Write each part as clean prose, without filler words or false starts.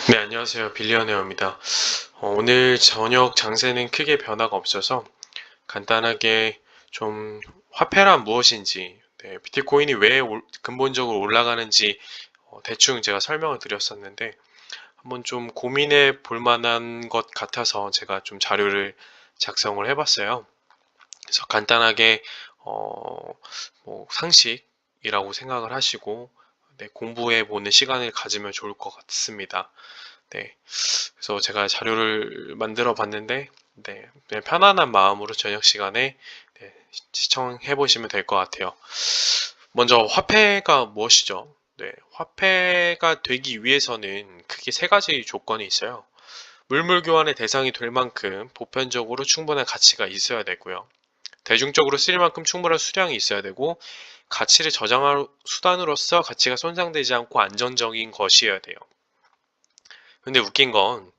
네, 안녕하세요. 빌리어네어입니다. 오늘 저녁 장세는 크게 변화가 없어서 간단하게 좀 화폐란 무엇인지, 네, 비트코인이 왜 근본적으로 올라가는지 대충 제가 설명을 드렸었는데 한번 좀 고민해 볼 만한 것 같아서 제가 좀 자료를 작성을 해봤어요. 그래서 간단하게 상식이라고 생각을 하시고 네, 공부해 보는 시간을 가지면 좋을 것 같습니다. 네. 그래서 제가 자료를 만들어 봤는데, 네, 그냥 편안한 마음으로 저녁 시간에 네, 시청해 보시면 될 것 같아요. 먼저 화폐가 무엇이죠? 네, 화폐가 되기 위해서는 크게 세 가지 조건이 있어요. 물물 교환의 대상이 될 만큼 보편적으로 충분한 가치가 있어야 되고요. 대중적으로 쓰일 만큼 충분한 수량이 있어야 되고, 가치를 저장할 수단으로서 가치가 손상되지 않고 안정적인 것이어야 돼요. 근데 웃긴 건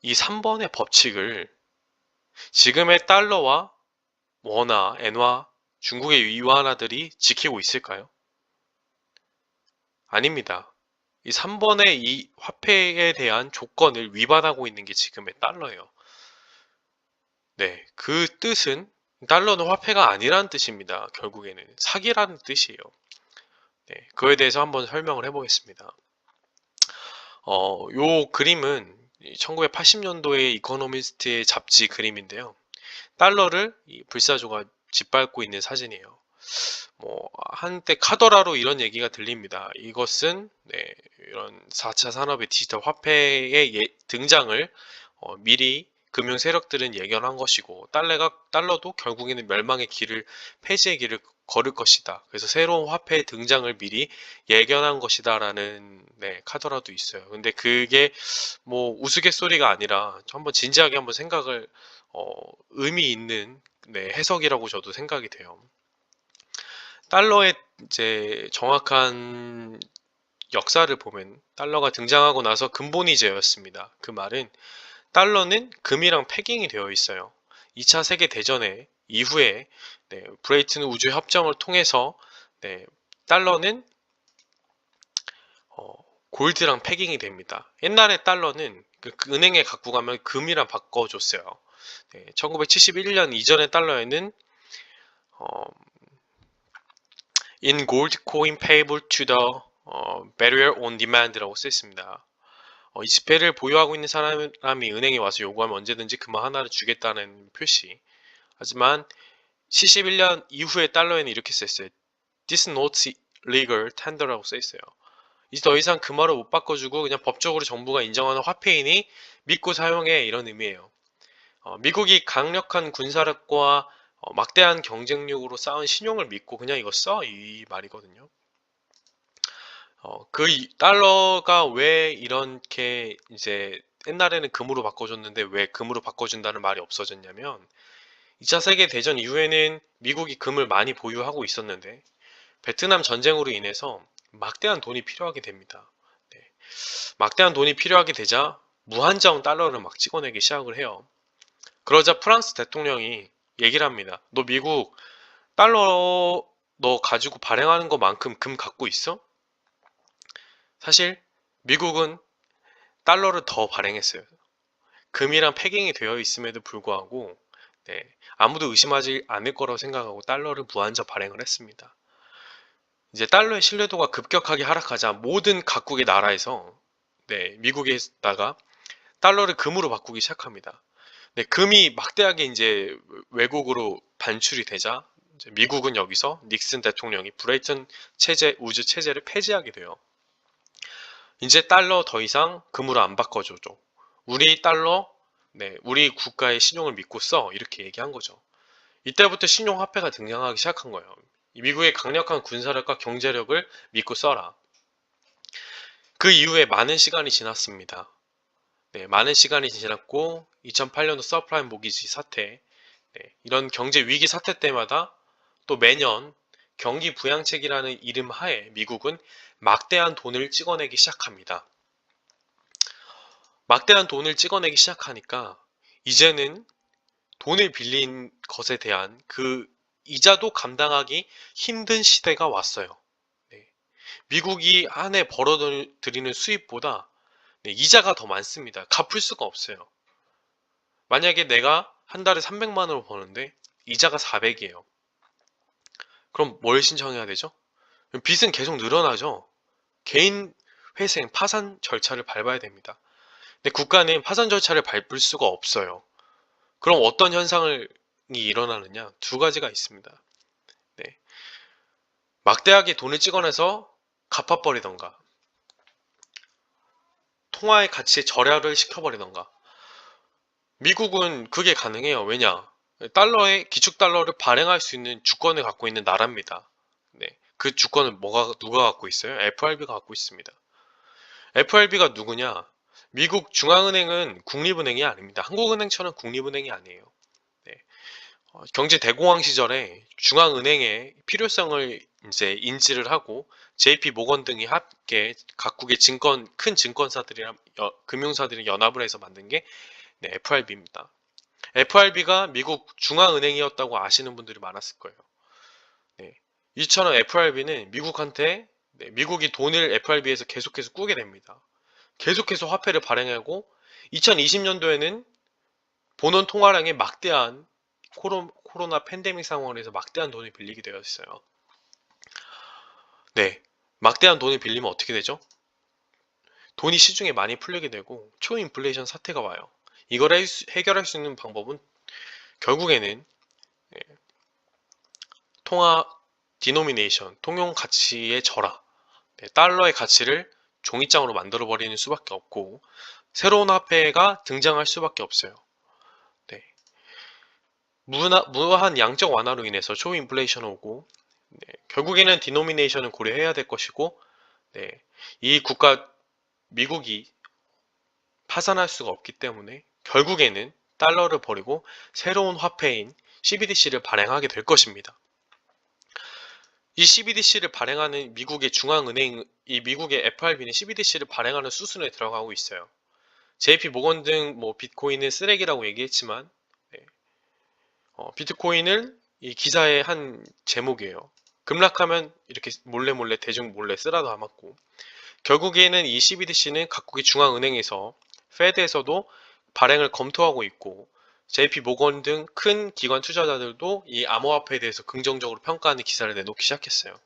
이 3번의 법칙을 지금의 달러와 원화, 엔화, 중국의 위안화들이 지키고 있을까요? 아닙니다. 이 3번의 이 화폐에 대한 조건을 위반하고 있는 게 지금의 달러예요. 네, 그 뜻은 달러는 화폐가 아니라는 뜻입니다. 결국에는 사기라는 뜻이에요. 네, 그거에 대해서 한번 설명을 해보겠습니다. 요 그림은 1980년도에 이코노미스트의 잡지 그림인데요. 달러를 이 불사조가 짓밟고 있는 사진이에요. 뭐 한때 카더라로 이런 얘기가 들립니다. 이것은 네, 이런 4차 산업의 디지털 화폐의 등장을 미리 금융 세력들은 예견한 것이고 달러도 결국에는 멸망의 길을 폐지의 길을 걸을 것이다. 그래서 새로운 화폐의 등장을 미리 예견한 것이다라는 네, 카더라도 있어요. 근데 그게 뭐 우스갯소리가 아니라 한번 진지하게 한번 생각을 의미 있는 네, 해석이라고 저도 생각이 돼요. 달러의 이제 정확한 역사를 보면 달러가 등장하고 나서 근본이 제였습니다. 그 말은 달러는 금이랑 패깅이 되어 있어요. 2차 세계 대전에 이후에 네, 브레이튼 우주 협정을 통해서 네, 달러는 어, 골드랑 패깅이 됩니다. 옛날에 달러는 그 은행에 갖고 가면 금이랑 바꿔줬어요. 네, 1971년 이전의 달러에는 어, in gold coin payable to the bearer on demand라고 쓰 있습니다. 20배를 보유하고 있는 사람이 은행에 와서 요구하면 언제든지 금화 하나를 주겠다는 표시. 하지만 71년 이후의 달러에는 이렇게 써있어요. This note legal tender라고 써있어요. 이제 더 이상 금화로 못 바꿔주고 그냥 법적으로 정부가 인정하는 화폐이니 믿고 사용해 이런 의미예요. 미국이 강력한 군사력과 막대한 경쟁력으로 쌓은 신용을 믿고 그냥 이거 써 이 말이거든요. 달러가 왜 이렇게 이제 옛날에는 금으로 바꿔줬는데 왜 금으로 바꿔준다는 말이 없어졌냐면 2차 세계대전 이후에는 미국이 금을 많이 보유하고 있었는데 베트남 전쟁으로 인해서 막대한 돈이 필요하게 됩니다. 네. 막대한 돈이 필요하게 되자 무한정 달러를 막 찍어내기 시작을 해요. 그러자 프랑스 대통령이 얘기를 합니다. 너 미국 달러 너 가지고 발행하는 것만큼 금 갖고 있어? 사실 미국은 달러를 더 발행했어요. 금이랑 패깅이 되어 있음에도 불구하고 네, 아무도 의심하지 않을 거라고 생각하고 달러를 무한정 발행을 했습니다. 이제 달러의 신뢰도가 급격하게 하락하자 모든 각국의 나라에서 네, 미국에다가 달러를 금으로 바꾸기 시작합니다. 네, 금이 막대하게 이제 외국으로 반출이 되자 이제 미국은 여기서 닉슨 대통령이 브레이튼 체제, 우주 체제를 폐지하게 돼요. 이제 달러 더 이상 금으로 안 바꿔줘줘. 우리 달러, 네, 우리 국가의 신용을 믿고 써. 이렇게 얘기한 거죠. 이때부터 신용화폐가 등장하기 시작한 거예요. 미국의 강력한 군사력과 경제력을 믿고 써라. 그 이후에 많은 시간이 지났습니다. 네, 많은 시간이 지났고 2008년도 서프라임 모기지 사태, 네, 이런 경제 위기 사태 때마다 또 매년 경기 부양책이라는 이름 하에 미국은 막대한 돈을 찍어내기 시작합니다. 막대한 돈을 찍어내기 시작하니까 이제는 돈을 빌린 것에 대한 그 이자도 감당하기 힘든 시대가 왔어요. 네. 미국이 한 해 벌어들이는 수입보다 네, 이자가 더 많습니다. 갚을 수가 없어요. 만약에 내가 한 달에 300만 원을 버는데 이자가 400이에요. 그럼 뭘 신청해야 되죠? 빚은 계속 늘어나죠. 개인 회생, 파산 절차를 밟아야 됩니다. 근데 국가는 파산 절차를 밟을 수가 없어요. 그럼 어떤 현상이 일어나느냐? 두 가지가 있습니다. 네. 막대하게 돈을 찍어내서 갚아버리던가, 통화의 가치에 절하를 시켜버리던가. 미국은 그게 가능해요. 왜냐? 기축 달러를 발행할 수 있는 주권을 갖고 있는 나라입니다. 네. 그 주권은 누가 갖고 있어요? FRB가 갖고 있습니다. FRB가 누구냐? 미국 중앙은행은 국립은행이 아닙니다. 한국은행처럼 국립은행이 아니에요. 네. 경제 대공황 시절에 중앙은행의 필요성을 이제 인지를 하고 JP 모건 등이 함께 각국의 큰 증권사들이랑 금융사들이 연합을 해서 만든 게 FRB입니다. FRB가 미국 중앙은행이었다고 아시는 분들이 많았을 거예요. 네. 이처럼 FRB는 미국이 돈을 FRB에서 계속해서 꾸게 됩니다. 계속해서 화폐를 발행하고 2020년도에는 본원 통화량의 막대한 코로나 팬데믹 상황에서 막대한 돈을 빌리게 되었어요. 네, 막대한 돈을 빌리면 어떻게 되죠? 돈이 시중에 많이 풀리게 되고 초인플레이션 사태가 와요. 이걸 해결할 수 있는 방법은 결국에는 통화 디노미네이션, 통용 가치의 절하, 달러의 가치를 종이장으로 만들어버리는 수밖에 없고 새로운 화폐가 등장할 수밖에 없어요. 네. 무한 양적 완화로 인해서 초인플레이션이 오고 결국에는 디노미네이션을 고려해야 될 것이고 이 미국이 파산할 수가 없기 때문에 결국에는 달러를 버리고 새로운 화폐인 CBDC를 발행하게 될 것입니다. 이 CBDC를 발행하는 미국의 미국의 FRB는 CBDC를 발행하는 수순에 들어가고 있어요. JP 모건 등 비트코인은 쓰레기라고 얘기했지만 비트코인을 이 기사의 한 제목이에요. 급락하면 이렇게 대중 몰래 쓰라 담았고 결국에는 이 CBDC는 각국의 중앙은행에서 페드에서도 발행을 검토하고 있고 JP 모건 등 큰 기관 투자자들도 이 암호화폐에 대해서 긍정적으로 평가하는 기사를 내놓기 시작했어요.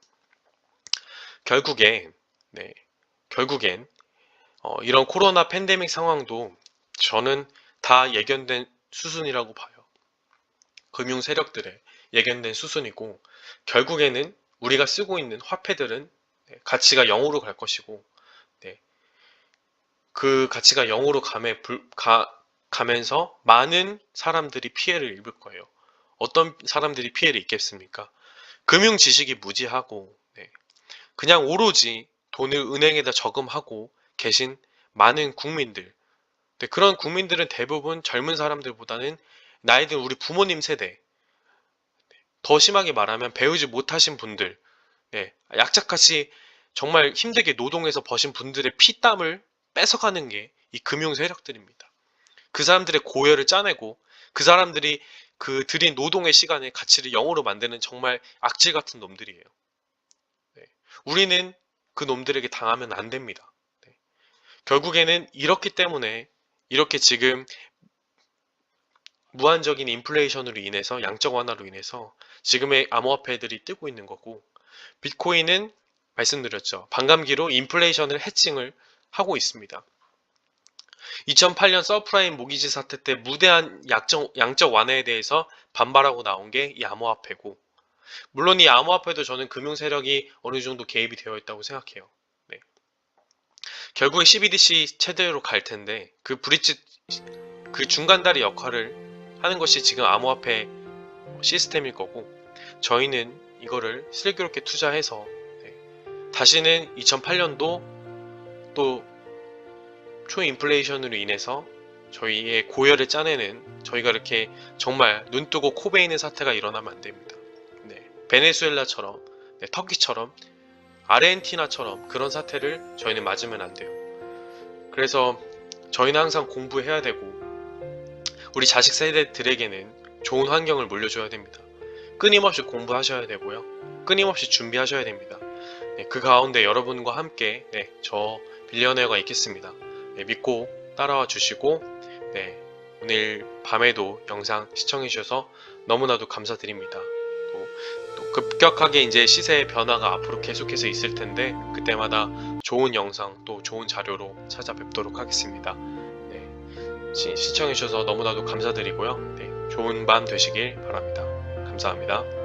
결국엔 이런 코로나 팬데믹 상황도 저는 다 예견된 수순이라고 봐요. 금융 세력들의 예견된 수순이고 결국에는 우리가 쓰고 있는 화폐들은 가치가 0으로 갈 것이고 그 가치가 0으로 가면서 많은 사람들이 피해를 입을 거예요. 어떤 사람들이 피해를 입겠습니까? 금융 지식이 무지하고 그냥 오로지 돈을 은행에다 저금하고 계신 많은 국민들. 그런 국민들은 대부분 젊은 사람들보다는 나이 든 우리 부모님 세대, 더 심하게 말하면 배우지 못하신 분들, 약자같이 정말 힘들게 노동해서 버신 분들의 피땀을 뺏어가는 게 이 금융 세력들입니다. 그 사람들의 고열을 짜내고 그 사람들이 그 들인 노동의 시간의 가치를 0으로 만드는 정말 악질 같은 놈들이에요. 우리는 그 놈들에게 당하면 안 됩니다. 결국에는 이렇기 때문에 이렇게 지금 무한적인 인플레이션으로 인해서 양적 완화로 인해서 지금의 암호화폐들이 뜨고 있는 거고 비트코인은 말씀드렸죠. 반감기로 인플레이션을 해칭을 하고 있습니다. 2008년 서프라임 모기지 사태 때 무대한 양적 완화에 대해서 반발하고 나온 게 이 암호화폐고 물론 이 암호화폐도 저는 금융 세력이 어느 정도 개입이 되어 있다고 생각해요. 결국에 CBDC 체제로 갈 텐데 그 중간다리 역할을 하는 것이 지금 암호화폐 시스템일 거고 저희는 이거를 슬기롭게 투자해서 다시는 2008년도 또 초인플레이션으로 인해서 저희의 고열을 짜내는 저희가 이렇게 정말 눈뜨고 코 베이는 사태가 일어나면 안 됩니다. 베네수엘라처럼 터키처럼 아르헨티나처럼 그런 사태를 저희는 맞으면 안 돼요. 그래서 저희는 항상 공부해야 되고 우리 자식 세대들에게는 좋은 환경을 물려줘야 됩니다. 끊임없이 공부하셔야 되고요. 끊임없이 준비하셔야 됩니다. 그 가운데 여러분과 함께 저 빌리어네어가 있겠습니다. 네, 믿고 따라와 주시고, 네, 오늘 밤에도 영상 시청해 주셔서 너무나도 감사드립니다. 또 급격하게 이제 시세의 변화가 앞으로 계속해서 있을 텐데 그때마다 좋은 영상 또 좋은 자료로 찾아뵙도록 하겠습니다. 네, 시청해 주셔서 너무나도 감사드리고요. 네, 좋은 밤 되시길 바랍니다. 감사합니다.